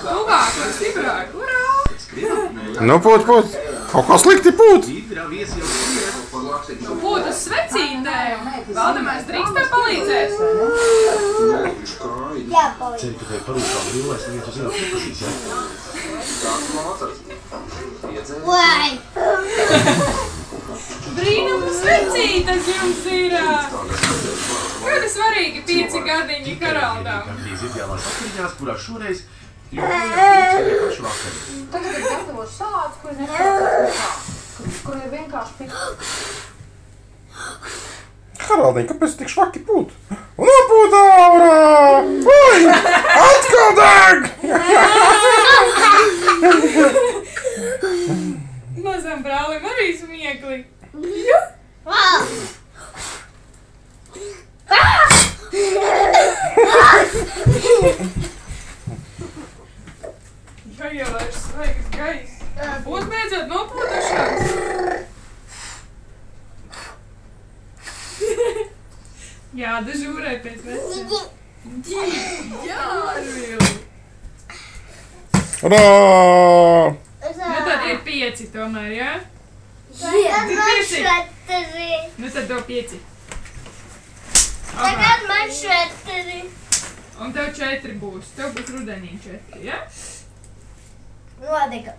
Tuvāk un stiprāk, urā! Nu, pūt. Kaut kā slikti pūt. Nu, pūt uz svecītēm. Valdemēs drīkst tev palīdzēt? Jā, palīdz. Ceļ, ka tev parūkām brīvais, un ja tu zini, ka Vai! Brīnums svecītes jums ir! Kādi svarīgi 5 gadiņi Haraldam? Gandrīz ideālās vakariņās, kurā šoreiz joprojām pašu vakari. Tagad ir gatavo sāds, kur ir vienkārši tik... Haraldiņ, kāpēc tik švaki pūt? Un nopūtā, urā! Ui! Atkal deg! Mazam brālim arī smiekli. Jāielaiž svaigas gaiss. Būs beidzot nopūtušās. Jādažūrē pēc veciem. Jā, Arvil. Urā! Nu tad ir 5 tomēr, jā? Tagad man šveteri. Nu tad do 5. Tagad man šveteri. Un tev 4 būs. Tev būs rudenī 4, jā? Nodega.